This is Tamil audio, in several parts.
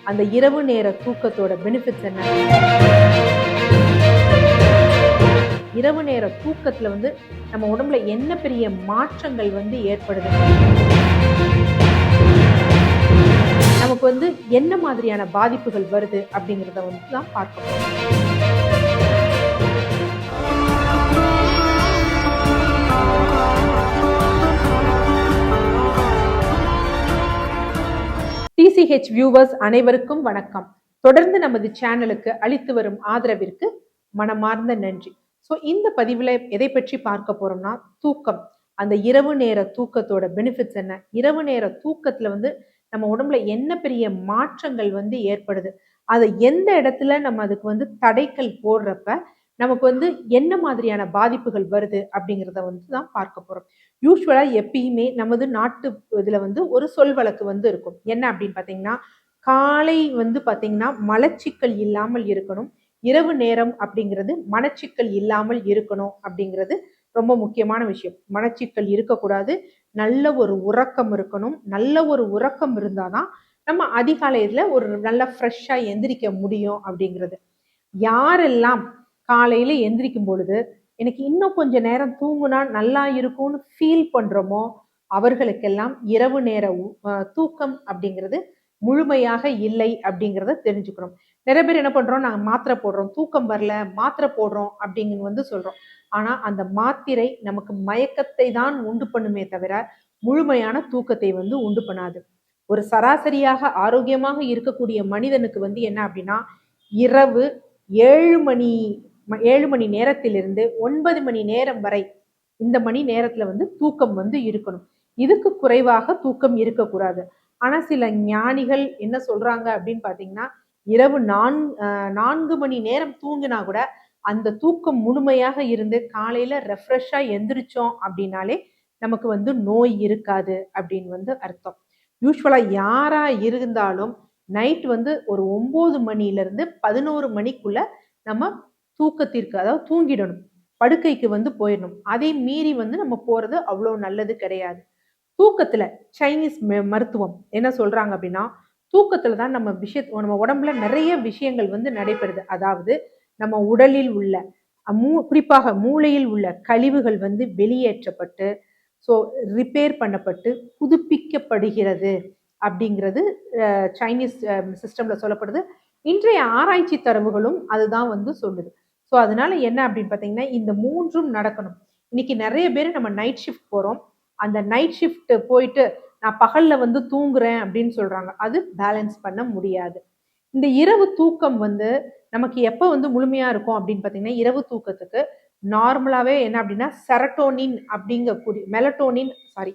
அந்த இரவு நேர தூக்கத்தோட பெனிஃபிட்ஸ் என்ன? இரவு நேர தூக்கத்துல வந்து நம்ம உடம்புல என்ன பெரிய மாற்றங்கள் வந்து ஏற்படுது? நமக்கு வந்து என்ன மாதிரியான பாதிப்புகள் வருது அப்படிங்கிறத வந்து தான் பார்க்க போறோம். டிசிஹெச் வியூவர்ஸ் அனைவருக்கும் வணக்கம். தொடர்ந்து நமது சேனலுக்கு அளித்து வரும் ஆதரவிற்கு மனமார்ந்த நன்றி. ஸோ இந்த பதிவில் எதை பற்றி பார்க்க போறோம்னா, தூக்கம். அந்த இரவு நேர தூக்கத்தோட பெனிஃபிட்ஸ் என்ன? இரவு நேர தூக்கத்துல வந்து நம்ம உடம்புல என்ன பெரிய மாற்றங்கள் வந்து ஏற்படுது? அதை எந்த இடத்துல நம்ம அதுக்கு வந்து தடைக்கல் போடுறப்ப நமக்கு வந்து என்ன மாதிரியான பாதிப்புகள் வருது அப்படிங்கிறத வந்து தான் பார்க்க போறோம். யூஸ்வலா எப்பயுமே நமது நாட்டு இதுல வந்து ஒரு சொல் வழக்கு வந்து இருக்கும். என்ன அப்படின்னு பாத்தீங்கன்னா, காலை வந்து பாத்தீங்கன்னா மலச்சிக்கல் இல்லாமல் இருக்கணும், இரவு நேரம் அப்படிங்கிறது மனச்சிக்கல் இல்லாமல் இருக்கணும் அப்படிங்கிறது ரொம்ப முக்கியமான விஷயம். மனச்சிக்கல் இருக்கக்கூடாது, நல்ல ஒரு உறக்கம் இருக்கணும். நல்ல ஒரு உறக்கம் இருந்தாதான் நம்ம அதிகாலையில ஒரு நல்ல ஃப்ரெஷ்ஷா எந்திரிக்க முடியும் அப்படிங்கிறது. யாரெல்லாம் காலையில எந்திரிக்கும் பொழுது எனக்கு இன்னும் கொஞ்ச நேரம் தூங்குனா நல்லா இருக்கும்னு ஃபீல் பண்றோமோ, அவர்களுக்கெல்லாம் இரவு நேர தூக்கம் அப்படிங்கிறது முழுமையாக இல்லை அப்படிங்கிறத தெரிஞ்சுக்கணும். நிறைய பேர் என்ன பண்றோம், நாங்க மாத்திரை போடுறோம், தூக்கம் வரல மாத்திரை போடுறோம் அப்படின்னு வந்து சொல்றோம். ஆனா அந்த மாத்திரை நமக்கு மயக்கத்தை தான் உண்டு பண்ணுமே தவிர முழுமையான தூக்கத்தை வந்து உண்டு பண்ணாது. ஒரு சராசரியாக ஆரோக்கியமாக இருக்கக்கூடிய மனிதனுக்கு வந்து என்ன அப்படின்னா, இரவு 7 மணி நேரத்திலிருந்து 9 மணி நேரம் வரை இந்த மணி நேரத்துல வந்து தூக்கம் வந்து இருக்கணும். இதுக்கு குறைவாக தூக்கம் இருக்கக்கூடாது. ஆனா சில ஞானிகள் என்ன சொல்றாங்க அப்படின்னு பாத்தீங்கன்னா, இரவு 4 மணி நேரம் தூங்கினா கூட அந்த தூக்கம் முழுமையாக இருந்து காலையில ரெஃப்ரெஷ்ஷா எந்திரிச்சோம் அப்படின்னாலே நமக்கு வந்து நோய் இருக்காது அப்படின்னு வந்து அர்த்தம். யூஸ்வலா யாரா இருந்தாலும் நைட் வந்து ஒரு 9 மணில இருந்து 11 மணிக்குள்ள நம்ம தூக்கத்திற்கு, அதாவது தூங்கிடணும், படுக்கைக்கு வந்து போயிடணும். அதை மீறி வந்து நம்ம போறது அவ்வளோ நல்லது கிடையாது. தூக்கத்துல சைனீஸ் மருத்துவம் என்ன சொல்றாங்க அப்படின்னா, தூக்கத்துல தான் நம்ம உடம்புல நிறைய விஷயங்கள் வந்து நடைபெறுது. அதாவது நம்ம உடலில் உள்ள குறிப்பாக மூளையில் உள்ள கழிவுகள் வந்து வெளியேற்றப்பட்டு, ஸோ ரிப்பேர் பண்ணப்பட்டு புதுப்பிக்கப்படுகிறது அப்படிங்கிறது சைனீஸ் சிஸ்டம்ல சொல்லப்படுது. இன்றைய ஆராய்ச்சி தரவுகளும் அதுதான் வந்து சொல்லுது. ஸோ அதனால என்ன அப்படின்னு பார்த்தீங்கன்னா, இந்த மூன்றும் நடக்கணும். இன்னைக்கு நிறைய பேர் நம்ம நைட் ஷிஃப்ட் போறோம். அந்த நைட் ஷிஃப்ட் போயிட்டு நான் பகல்ல வந்து தூங்குறேன் அப்படின்னு சொல்றாங்க. அது பேலன்ஸ் பண்ண முடியாது. இந்த இரவு தூக்கம் வந்து நமக்கு எப்போ வந்து முழுமையா இருக்கும் அப்படின்னு பார்த்தீங்கன்னா, இரவு தூக்கத்துக்கு நார்மலாவே என்ன அப்படின்னா செரட்டோனின் அப்படிங்கக்கூடிய மெலட்டோனின் சாரி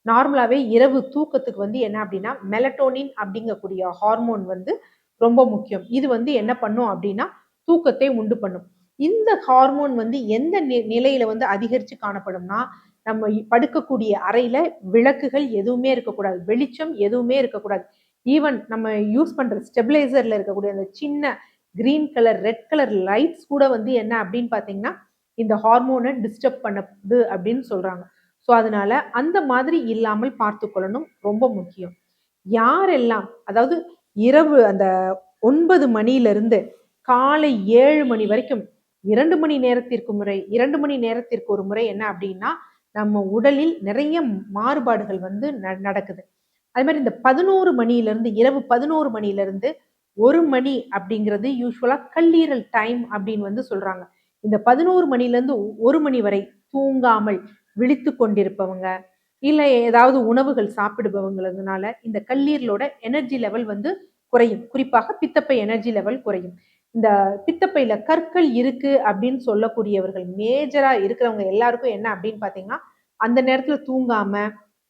நார்மலாவே இரவு தூக்கத்துக்கு வந்து என்ன அப்படின்னா மெலட்டோனின் அப்படிங்கக்கூடிய ஹார்மோன் வந்து ரொம்ப முக்கியம். இது வந்து என்ன பண்ணும் அப்படின்னா தூக்கத்தை உண்டு பண்ணும். இந்த ஹார்மோன் வந்து எந்த நிலையில வந்து அதிகரிச்சு காணப்படும்னா, நம்ம படுக்கக்கூடிய அறையில விளக்குகள் எதுவுமே இருக்கக்கூடாது, வெளிச்சம் எதுவுமே இருக்கக்கூடாது. ஈவன் நம்ம யூஸ் பண்ற ஸ்டெபிலைசர்ல இருக்கக்கூடிய அந்த சின்ன green colour red colour lights கூட வந்து என்ன அப்படின்னு பாத்தீங்கன்னா இந்த ஹார்மோனை டிஸ்டர்ப் பண்ணுது அப்படின்னு சொல்றாங்க. ஸோ அதனால அந்த மாதிரி இல்லாமல் பார்த்து கொள்ளணும், ரொம்ப முக்கியம். யாரெல்லாம், அதாவது இரவு அந்த 9 மணியிலிருந்து காலை 7 மணி வரைக்கும் 2 மணி நேரத்திற்கு ஒரு முறை என்ன அப்படின்னா நம்ம உடலில் நிறைய மாறுபாடுகள் வந்து நடக்குது. அது மாதிரி இந்த 11 மணியிலிருந்து இரவு 11 மணியிலிருந்து 1 மணி அப்படிங்கிறது யூஸ்வலா கல்லீரல் டைம் அப்படின்னு வந்து சொல்றாங்க. இந்த 11 மணிலேருந்து 1 மணி வரை தூங்காமல் விழித்து கொண்டிருப்பவங்க, இல்ல ஏதாவது உணவுகள் சாப்பிடுபவங்களதுனால இந்த கல்லீரலோட எனர்ஜி லெவல் வந்து குறையும். குறிப்பாக பித்தப்பை எனர்ஜி லெவல் குறையும். இந்த பித்தப்பையில கற்கள் இருக்கு அப்படின்னு சொல்லக்கூடியவர்கள் மேஜரா இருக்கிறவங்க எல்லாருக்கும் என்ன அப்படின்னு பாத்தீங்கன்னா, அந்த நேரத்துல தூங்காம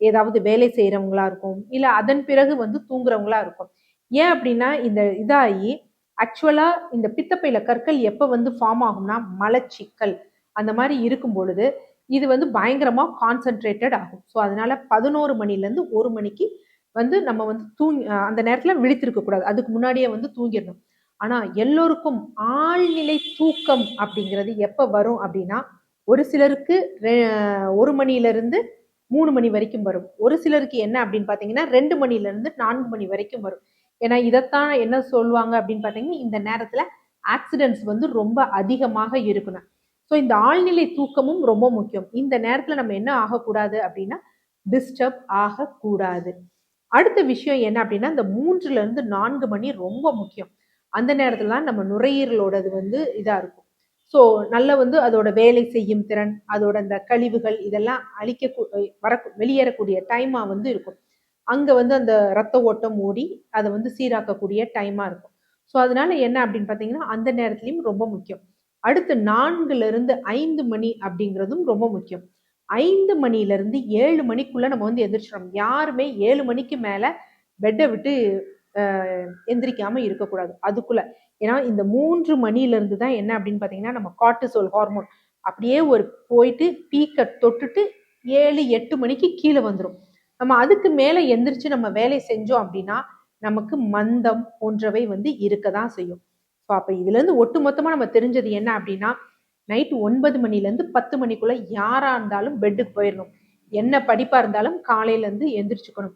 ஏதாவது வேலை செய்யறவங்களா இருக்கும், இல்ல அதன் பிறகு வந்து தூங்குறவங்களா இருக்கும். ஏன் அப்படின்னா இந்த இதாகி ஆக்சுவலா இந்த பித்தப்பையில கற்கள் எப்ப வந்து ஃபார்ம் ஆகும்னா மலச்சிக்கல் அந்த மாதிரி இருக்கும் பொழுது இது வந்து பயங்கரமா கான்சென்ட்ரேட்டட் ஆகும். ஸோ அதனால 11 மணிலேருந்து 1 மணிக்கு வந்து நம்ம வந்து அந்த நேரத்துல விழித்திருக்க கூடாது, அதுக்கு முன்னாடியே வந்து தூங்கிடணும். ஆனா எல்லோருக்கும் ஆழ்நிலை தூக்கம் அப்படிங்கிறது எப்ப வரும் அப்படின்னா, ஒரு சிலருக்கு 1 மணியிலிருந்து 3 மணி வரைக்கும் வரும். ஒரு சிலருக்கு என்ன அப்படின்னு பாத்தீங்கன்னா 2 மணியிலிருந்து 4 மணி வரைக்கும் வரும். ஏன்னா இதைத்தான் என்ன சொல்லுவாங்க அப்படின்னு பார்த்தீங்கன்னா, இந்த நேரத்துல ஆக்சிடென்ட்ஸ் வந்து ரொம்ப அதிகமாக இருக்கணும். ஸோ இந்த ஆழ்நிலை தூக்கமும் ரொம்ப முக்கியம். இந்த நேரத்துல நம்ம என்ன ஆகக்கூடாது அப்படின்னா, டிஸ்டர்ப் ஆகக்கூடாது. அடுத்த விஷயம் என்ன அப்படின்னா, இந்த 3 to 4 மணி ரொம்ப முக்கியம். அந்த நேரத்துல தான் நம்ம நுரையீரலோடது வந்து இதா இருக்கும். ஸோ நல்ல வந்து அதோட வேலை செய்யும் திறன், அதோட அந்த கழிவுகள் இதெல்லாம் வெளியேறக்கூடிய டைமா வந்து இருக்கும். அங்க வந்து அந்த ரத்த ஓட்டம் ஓடி அதை வந்து சீராக்கக்கூடிய டைமா இருக்கும். ஸோ அதனால என்ன அப்படின்னு பார்த்தீங்கன்னா, அந்த நேரத்துலயும் ரொம்ப முக்கியம். அடுத்து 4 to 5 மணி அப்படிங்கிறதும் ரொம்ப முக்கியம். 5 மணியிலிருந்து 7 மணிக்குள்ள நம்ம வந்து எந்திரிச்சிடணும். யாருமே 7 மணிக்கு மேல பெட்டை விட்டு எந்திரிக்காம இருக்கக்கூடாது அதுக்குள்ள. ஏன்னா இந்த 3 மணியிலிருந்து தான் என்ன அப்படின்னு பார்த்தீங்கன்னா, நம்ம கார்டிசோல் ஹார்மோன் அப்படியே ஒரு போயிட்டு பீக்கை தொட்டுட்டு 7-8 மணிக்கு கீழே வந்துடும். நம்ம அதுக்கு மேல எந்திரிச்சு நம்ம வேலை செஞ்சோம் அப்படின்னா நமக்கு மந்தம் போன்றவை வந்து இருக்க தான் செய்யும். ஸோ அப்ப இதுல இருந்து ஒட்டு மொத்தமா நம்ம தெரிஞ்சது என்ன அப்படின்னா, நைட் 9 மணிலேருந்து 10 மணிக்குள்ள யாரா இருந்தாலும் பெட்டுக்கு போயிடணும். என்ன படிப்பா இருந்தாலும் காலையில இருந்து எந்திரிச்சுக்கணும்.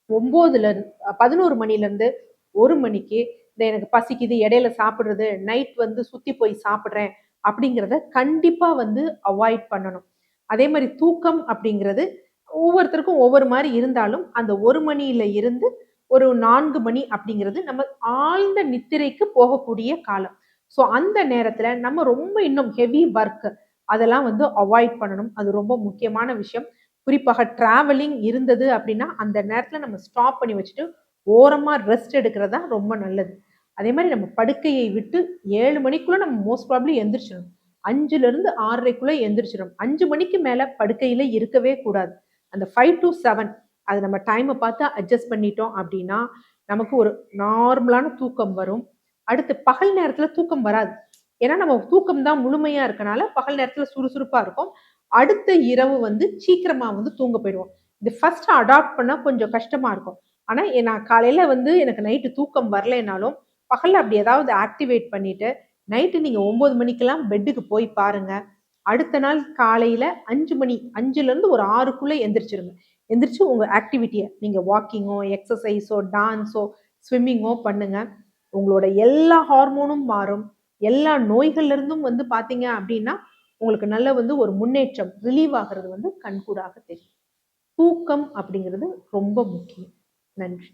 11 மணிலேருந்து 1 மணிக்கு இந்த எனக்கு பசிக்குது இடையில சாப்பிடுறது, நைட் வந்து சுத்தி போய் சாப்பிடுறேன் அப்படிங்கிறத கண்டிப்பா வந்து அவாய்ட் பண்ணணும். அதே மாதிரி தூக்கம் அப்படிங்கிறது ஒவ்வொருத்தருக்கும் ஒவ்வொரு மாதிரி இருந்தாலும் அந்த 1 மணியில இருந்து ஒரு 4 மணி அப்படிங்கிறது நம்ம ஆழ்ந்த நித்திரைக்கு போகக்கூடிய காலம். ஸோ அந்த நேரத்துல நம்ம ரொம்ப இன்னும் ஹெவி ஒர்க் அதெல்லாம் வந்து அவாய்ட் பண்ணணும். அது ரொம்ப முக்கியமான விஷயம். குறிப்பாக டிராவலிங் இருந்தது அப்படின்னா அந்த நேரத்துல நம்ம ஸ்டாப் பண்ணி வச்சுட்டு ஓரமா ரெஸ்ட் எடுக்கிறது தான் ரொம்ப நல்லது. அதே மாதிரி நம்ம படுக்கையை விட்டு 7 மணிக்குள்ள நம்ம மோஸ்ட் ப்ராப்ளி எந்திரிச்சிடணும். 5ல இருந்து 6:30க்குள்ள எந்திரிச்சிடணும். 5 மணிக்கு மேல படுக்கையில இருக்கவே கூடாது. அந்த 5 to 7 அது நம்ம டைமை பார்த்து அட்ஜஸ்ட் பண்ணிட்டோம் அப்படின்னா நமக்கு ஒரு நார்மலான தூக்கம் வரும். அடுத்து பகல் நேரத்துல தூக்கம் வராது. ஏன்னா நம்ம தூக்கம் தான் முழுமையா இருக்கனால பகல் நேரத்துல சுறுசுறுப்பா இருக்கும். அடுத்த இரவு வந்து சீக்கிரமா வந்து தூங்க போயிடுவோம். இது ஃபர்ஸ்ட் அடாப்ட் பண்ணா கொஞ்சம் கஷ்டமா இருக்கும். ஆனா நான் காலையில வந்து எனக்கு நைட்டு தூக்கம் வரலைனாலும் பகல்ல அப்படி ஏதாவது ஆக்டிவேட் பண்ணிட்டு நைட்டு நீங்க 9 மணிக்கெல்லாம் பெட்டுக்கு போய் பாருங்க. அடுத்த நாள் காலையில 5 மணி 5ல இருந்து ஒரு 6க்குள்ள எந்திரிச்சிருங்க. எந்திரிச்சு உங்க ஆக்டிவிட்டியை நீங்க வாக்கிங்கோ, எக்ஸசைஸோ, டான்ஸோ, ஸ்விம்மிங்கோ பண்ணுங்க. உங்களோட எல்லா ஹார்மோனும் மாறும். எல்லா நோய்கள்ல இருந்தும் வந்து பாத்தீங்க அப்படின்னா உங்களுக்கு நல்ல வந்து ஒரு முன்னேற்றம் ரிலீவ் ஆகிறது வந்து கண்கூடாக தெரியும். தூக்கம் அப்படிங்கிறது ரொம்ப முக்கியம். நன்றி.